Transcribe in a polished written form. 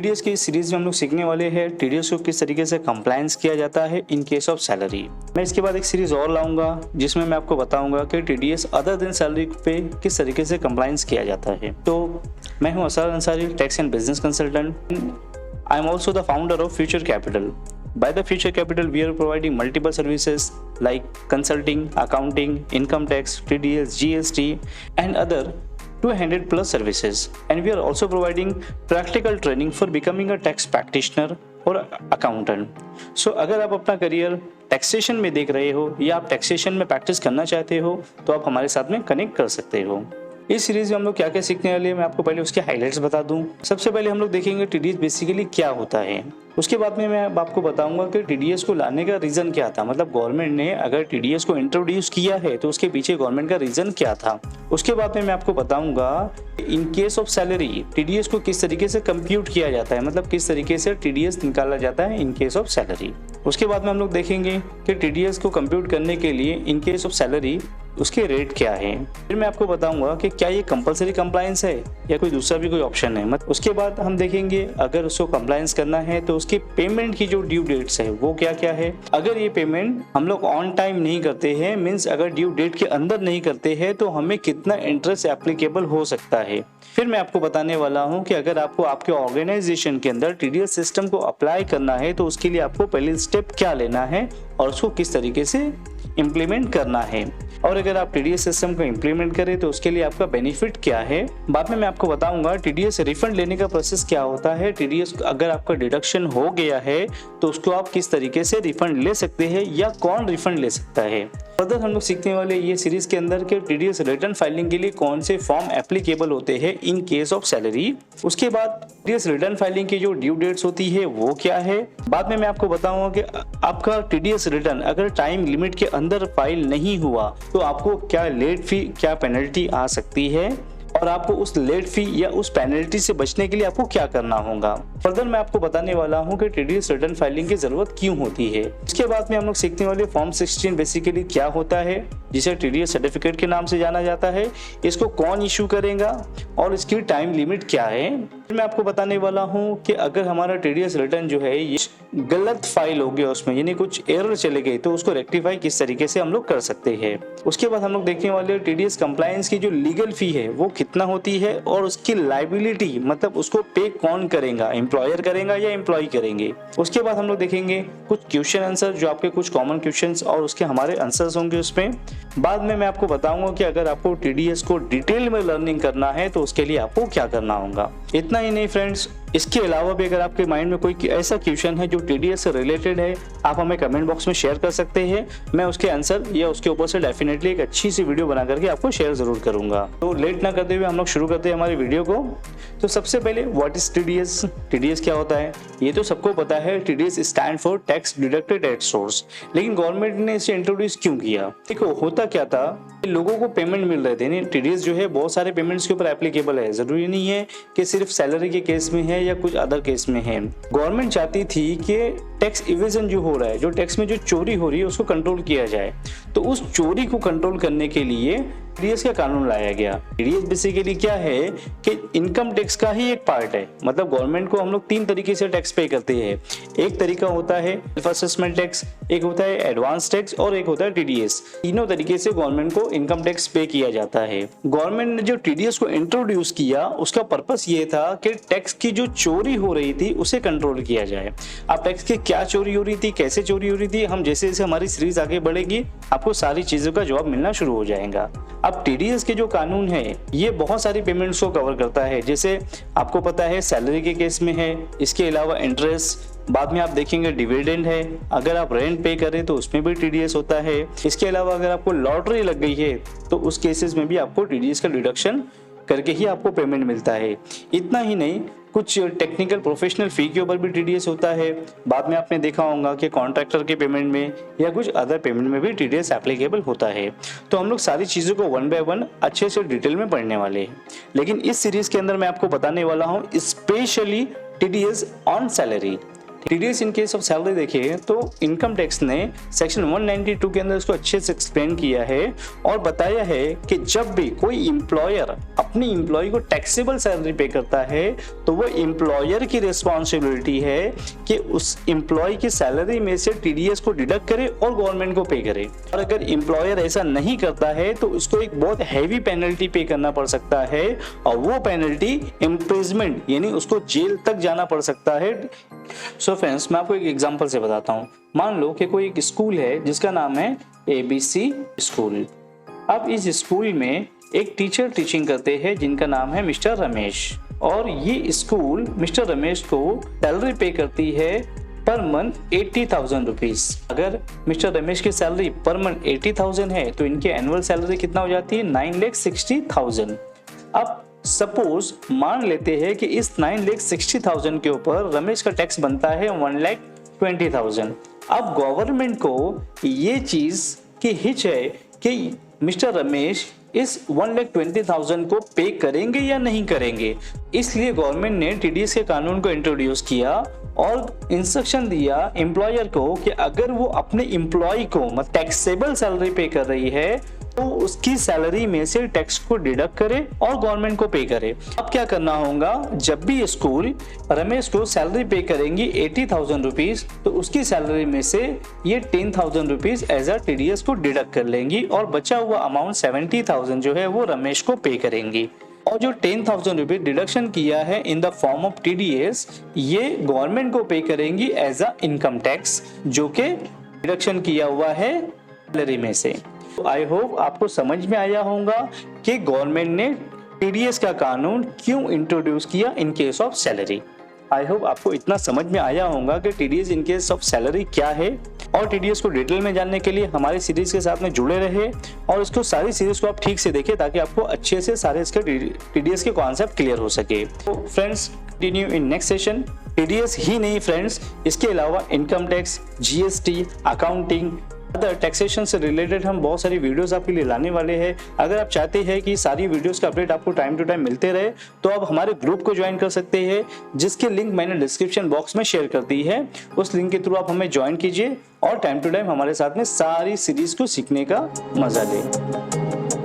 TDS की इस series में हम लोग सीखने वाले हैं टीडीएस को किस तरीके से कंप्लायंस किया जाता है इन केस ऑफ सैलरी। मैं इसके बाद एक सीरीज और लाऊंगा जिसमें मैं आपको बताऊंगा कि टीडीएस अदर देन सैलरी पे किस तरीके से कंप्लायंस किया जाता है। तो मैं हूं Asrar Ansari, tax and business consultant. I am also the founder of Future Capital. By the Future Capital, we are providing multiple services like consulting, accounting, income tax, TDS, GST, and other 200 plus services. And we are also providing practical training for becoming a tax practitioner और accountant. So अगर आप अपना career taxation में देख रहे हो या आप टैक्सेशन में प्रैक्टिस करना चाहते हो तो आप हमारे साथ में कनेक्ट कर सकते हो। इस सीरीज में हम लोग क्या क्या सीखने वाले हैं मैं आपको पहले उसके हाइलाइट्स बता दूं। सबसे पहले हम लोग देखेंगे टीडीएस बेसिकली क्या होता है। उसके बाद में मैं आपको बताऊंगा कि टीडीएस को लाने का रीजन क्या था, मतलब गवर्नमेंट ने अगर टीडीएस को इंट्रोड्यूस किया है तो उसके पीछे गवर्नमेंट का रीजन क्या था। उसके बाद में मैं आपको बताऊंगा in case of salary TDS को किस तरीके से कंप्यूट किया जाता है, मतलब किस तरीके से टीडीएस निकाला जाता है इन केस ऑफ सैलरी। उसके बाद में हम लोग देखेंगे कि टीडीएस को कंप्यूट करने के लिए इन केस ऑफ सैलरी उसके रेट क्या है। फिर मैं आपको बताऊंगा कि क्या ये कंपलसरी कंप्लायंस है या कोई दूसरा भी कोई ऑप्शन है। उसके बाद हम देखेंगे अगर उसको कंप्लायंस करना है तो उसकी पेमेंट की जो ड्यू डेट्स है वो क्या क्या है। अगर ये पेमेंट हम लोग ऑन टाइम नहीं करते हैं, मीन्स अगर ड्यू डेट के अंदर नहीं करते हैं तो हमें कितना इंटरेस्ट एप्लीकेबल हो सकता है। फिर मैं आपको बताने वाला हूं कि अगर आपको आपके ऑर्गेनाइजेशन के अंदर टीडीएस सिस्टम को अप्लाई करना है तो उसके लिए आपको पहले स्टेप क्या लेना है और उसको किस तरीके से इम्प्लीमेंट करना है, और अगर आप टीडीएस सिस्टम को इम्प्लीमेंट करें तो उसके लिए आपका बेनिफिट क्या है। बाद में मैं आपको बताऊंगा टीडीएस रिफंड लेने का प्रोसेस क्या होता है। टीडीएस अगर आपका डिडक्शन हो गया है तो उसको आप किस तरीके से रिफंड ले सकते हैं या कौन रिफंड ले सकता है। फर्दर हम लोग सीखने वाले ये सीरीज के अंदर के टीडीएस रिटर्न फाइलिंग के लिए कौन से फॉर्म एप्लीकेबल होते हैं इन केस ऑफ सैलरी। उसके बाद टीडीएस रिटर्न फाइलिंग की जो ड्यू डेट्स होती है वो क्या है। बाद में मैं आपको बताऊंगा कि आपका टीडीएस रिटर्न अगर टाइम लिमिट के अंदर फाइल नहीं हुआ तो आपको क्या लेट फी, क्या पेनल्टी आ सकती है और आपको उस लेट फी या उस पेनल्टी से बचने के लिए आपको क्या करना होगा। फर्दर मैं आपको बताने वाला हूं कि टीडीएस रिटर्न फाइलिंग की जरूरत क्यों होती है। इसके बाद में हम लोग सीखने वाले फॉर्म 16 बेसिकली क्या होता है, जिसे टीडीएस सर्टिफिकेट के नाम से जाना जाता है, इसको कौन इशू करेगा और इसकी टाइम लिमिट क्या है। फिर मैं आपको बताने वाला हूं कि अगर हमारा टीडीएस रिटर्न जो है ये गलत फाइल हो गया उसमें, यानी कुछ एरर चले गए, तो उसको रेक्टिफाई किस तरीके से हम लोग कर सकते हैं। उसके बाद हम लोग देखने वाले टीडीएस कंप्लायंस की जो लीगल फी है वो कितना होती है और उसकी लायबिलिटी, मतलब उसको पे कौन करेगा, एम्प्लॉयर करेगा या एम्प्लॉय करेंगे। उसके बाद हम लोग देखेंगे कुछ क्वेश्चन आंसर, जो आपके कुछ कॉमन क्वेश्चंस और उसके हमारे आंसर्स होंगे उसमें। बाद में मैं आपको बताऊंगा कि अगर आपको टीडीएस को डिटेल में लर्निंग करना है तो उसके लिए आपको क्या करना होगा। इतना ही नहीं फ्रेंड्स, इसके अलावा भी अगर आपके माइंड में कोई ऐसा क्वेश्चन है जो टीडीएस से रिलेटेड है, आप हमें कमेंट बॉक्स में शेयर कर सकते हैं। मैं उसके आंसर या उसके ऊपर से डेफिनेटली एक अच्छी सी वीडियो बना करके आपको शेयर जरूर करूंगा। तो लेट ना करते हुए हम लोग शुरू करते हैं हमारी वीडियो को। तो सबसे पहले व्हाट इज टीडीएस, टीडीएस क्या होता है ये तो सबको पता है। TDS stand for tax deducted at source. लेकिन गवर्नमेंट ने इसे इंट्रोड्यूस क्यों किया। देखो होता क्या था, लोगों को पेमेंट मिल रहे थे। टीडीएस जो है बहुत सारे पेमेंट्स के ऊपर एप्लीकेबल है, जरूरी नहीं है कि सिर्फ सैलरी के केस में है या कुछ अदर केस में है। गवर्नमेंट चाहती थी कि टैक्स इवेजन जो हो रहा है, जो टैक्स में जो चोरी हो रही है उसको कंट्रोल किया जाए। तो उस चोरी को कंट्रोल करने के लिए टीडीएस का कानून लाया गया। टीडीएस बेसिकली क्या है कि इनकम टैक्स का ही एक पार्ट है। मतलब गवर्नमेंट को हम लोग 3 तरीके से टैक्स पे करते हैं। एक तरीका होता है सेल्फ असेसमेंट टैक्स, एक होता है एडवांस टैक्स और एक होता है टीडीएस। तीनों तरीके से गवर्नमेंट को इनकम टैक्स पे किया जाता है। गवर्नमेंट ने जो टीडीएस को इंट्रोड्यूस किया उसका पर्पस ये था कि टैक्स की जो चोरी हो रही थी उसे कंट्रोल किया जाए। अब टैक्स की क्या चोरी हो रही थी, कैसे चोरी हो रही थी, हम जैसे जैसे हमारी सीरीज आगे बढ़ेगी आपको सारी चीजों का जवाब मिलना शुरू हो जाएगा। अब टीडीएस के जो कानून है ये बहुत सारी पेमेंट्स को कवर करता है। जैसे आपको पता है सैलरी के केस में है, इसके अलावा इंटरेस्ट, बाद में आप देखेंगे डिविडेंड है, अगर आप रेंट पे करें तो उसमें भी टीडीएस होता है। इसके अलावा अगर आपको लॉटरी लग गई है तो उस केसेस में भी आपको टीडीएस का डिडक्शन करके ही आपको पेमेंट मिलता है। इतना ही नहीं, कुछ टेक्निकल प्रोफेशनल फी के ऊपर भी टीडीएस होता है। बाद में आपने देखा होगा कि कॉन्ट्रैक्टर के पेमेंट में या कुछ अदर पेमेंट में भी टीडीएस एप्लीकेबल होता है। तो हम लोग सारी चीज़ों को 1 बाय 1 अच्छे से डिटेल में पढ़ने वाले हैं। लेकिन इस सीरीज के अंदर मैं आपको बताने वाला हूँ specially TDS on salary. TDS in case of salary देखिए तो इनकम टैक्स ने सेक्शन 192 के अंदर इसको अच्छे से एक्सप्लेन किया है और बताया है कि जब भी कोई एम्प्लॉयर अपनी एम्प्लॉय को टैक्सेबल सैलरी पे करता है तो वो एम्प्लॉयर की रिस्पॉन्सिबिलिटी है कि उस एम्प्लॉय की सैलरी में से टीडीएस को डिडक्ट करे और गवर्नमेंट को पे करे। और अगर एम्प्लॉयर ऐसा नहीं करता है तो उसको एक बहुत हैवी पेनल्टी पे करना पड़ सकता है और वो पेनल्टी इम्प्रिजमेंट यानी उसको जेल तक जाना पड़ सकता है। सो फ्रेंड्स, मैं आपको एक एग्जांपल से बताता हूँ। मान लो कि कोई एक स्कूल है जिसका नाम है ABC स्कूल। अब इस स्कूल में एक टीचर टीचिंग करते हैं जिनका नाम है मिस्टर रमेश, और ये स्कूल मिस्टर रमेश को सैलरी पे करती है पर मंथ 80,000 रुपीज। अगर मिस्टर रमेश की सैलरी पर मंथ 80,000 है तो इनकी एनुअल सैलरी कितना हो जाती है 9,60,000। अब सपोज मान लेते हैं कि इस 9,60,000 के ऊपर रमेश का टैक्स बनता है 1,20,000। अब गवर्नमेंट को ये चीज की हिच है कि मिस्टर रमेश इस 1,20,000 को पे करेंगे या नहीं करेंगे, इसलिए गवर्नमेंट ने टीडीएस के कानून को इंट्रोड्यूस किया और इंस्ट्रक्शन दिया एम्प्लॉयर को कि अगर वो अपने एम्प्लॉय को टैक्सेबल सैलरी पे कर रही है तो उसकी सैलरी में से टैक्स को डिडक्ट करे और गवर्नमेंट को पे करे। अब क्या करना होगा, जब भी स्कूल रमेश को सैलरी पे करेंगी 80,000 रुपीज तो उसकी सैलरी में से ये 10,000 रुपीज एज अ टीडीएस को डिडक्ट कर लेंगी और बचा हुआ अमाउंट 70,000 जो है वो रमेश को पे करेंगी। और जो 10,000 रुपीज डिडक्शन किया है in the form of TDS ये गवर्नमेंट को पे करेंगी एज अ इनकम टैक्स जो कि डिडक्शन किया हुआ है सैलरी में से। आई होप आपको समझ में आया होगा कि गवर्नमेंट ने टीडीएस का कानून क्यों इंट्रोड्यूस किया in case of salary. I hope आपको इतना समझ में आया होगा कि TDS in case of salary क्या है। और टीडीएस को डिटेल में जानने के लिए हमारी सीरीज के साथ में जुड़े रहे और इसको सारी सीरीज को आप ठीक से देखें ताकि आपको अच्छे से सारे इसके टीडीएस के कॉन्सेप्ट क्लियर हो सके। तो friends, continue in next session. TDS ही नहीं फ्रेंड्स, इसके अलावा income tax, GST, accounting, other taxation से रिलेटेड हम बहुत सारी वीडियोस आपके लिए लाने वाले हैं। अगर आप चाहते हैं कि सारी वीडियोस का अपडेट आपको टाइम टू टाइम मिलते रहे तो आप हमारे ग्रुप को ज्वाइन कर सकते हैं जिसकी लिंक मैंने डिस्क्रिप्शन बॉक्स में शेयर कर दी है। उस लिंक के थ्रू आप हमें ज्वाइन कीजिए और टाइम टू टाइम हमारे साथ में सारी सीरीज को सीखने का मजा लें।